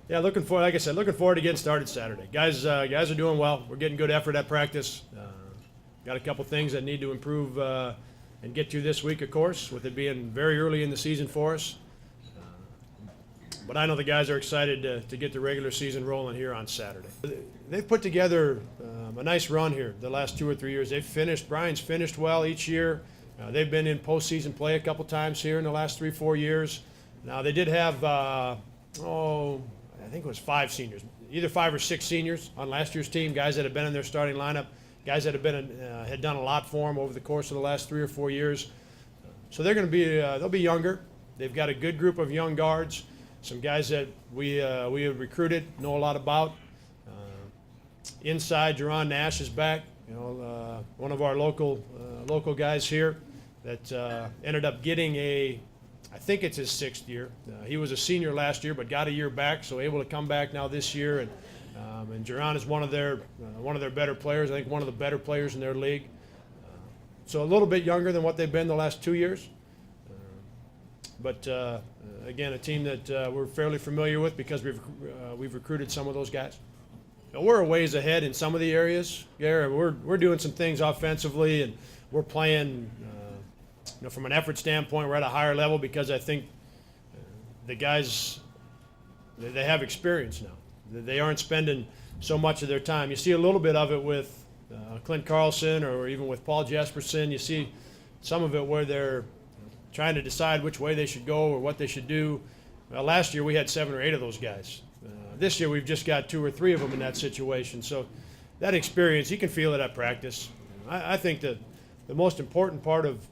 Yeah, like I said, looking forward to getting started Saturday. Guys are doing well. We're getting good effort at practice. Got a couple things that need to improve and get to this week, of course, with it being very early in the season for us. But I know the guys are excited to get the regular season rolling here on Saturday. They've put together a nice run here the last 2 or 3 years. Brian's finished well each year. They've been in postseason play a couple times here in the last 3-4 years. Now they did have, I think it was 5 seniors, either 5 or 6 seniors on last year's team, guys that have been in their starting lineup, guys that have had done a lot for them over the course of the last 3 or 4 years. So they're going to be, they'll be younger. They've got a good group of young guards, some guys that we have recruited, know a lot about. Inside, Jerron Nash is back, one of our local guys here that ended up getting I think it's his 6th year. He was a senior last year, but got a year back, so able to come back now this year. And Jerron is one of their better players. I think one of the better players in their league. So a little bit younger than what they've been the last 2 years. But again, a team that we're fairly familiar with because we've recruited some of those guys. We're a ways ahead in some of the areas. Yeah, we're doing some things offensively, and we're playing. From an effort standpoint, we're at a higher level because I think the guys, they have experience now. They aren't spending so much of their time. You see a little bit of it with Clint Carlson or even with Paul Jesperson. You see some of it where they're trying to decide which way they should go or what they should do. Last year we had 7 or 8 of those guys. This year we've just got 2 or 3 of them in that situation. So that experience, you can feel it at practice. I think that the most important part of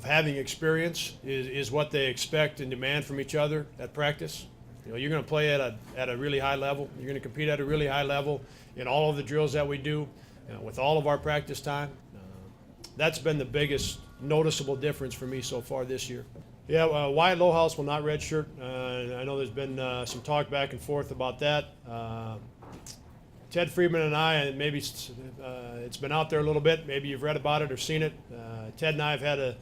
having experience is what they expect and demand from each other at practice. You're going to play at a really high level. You're going to compete at a really high level in all of the drills that we do, with all of our practice time. That's been the biggest noticeable difference for me so far this year. Yeah, Wyatt Lohaus will not redshirt. I know there's been some talk back and forth about that. Ted Friedman and I, and maybe it's been out there a little bit. Maybe you've read about it or seen it. Ted and I have had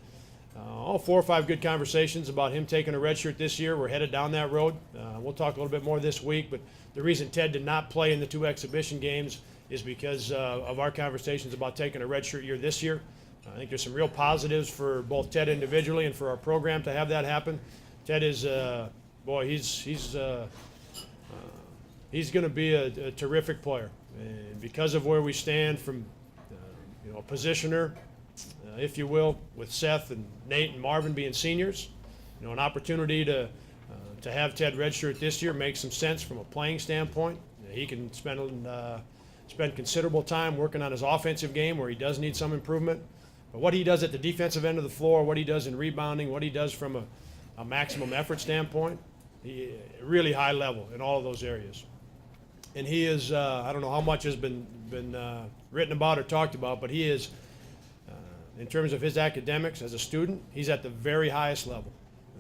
4 or 5 good conversations about him taking a red shirt this year. We're headed down that road. We'll talk a little bit more this week, but the reason Ted did not play in the 2 exhibition games is because of our conversations about taking a red shirt year this year. I think there's some real positives for both Ted individually and for our program to have that happen. Ted is, he's going to be a terrific player, and because of where we stand from, a positioner, if you will, with Seth and Nate and Marvin being seniors, an opportunity to have Ted redshirt this year makes some sense from a playing standpoint. He can spend considerable time working on his offensive game where he does need some improvement. But what he does at the defensive end of the floor, what he does in rebounding, what he does from a maximum effort standpoint, really high level in all of those areas. And he is, I don't know how much has been written about or talked about, but he is, in terms of his academics as a student, he's at the very highest level.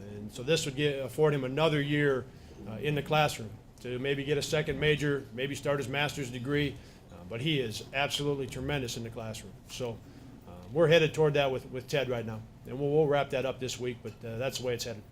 And so this would afford him another year in the classroom to maybe get a second major, maybe start his master's degree. But he is absolutely tremendous in the classroom. So we're headed toward that with Ted right now. And we'll wrap that up this week, but that's the way it's headed.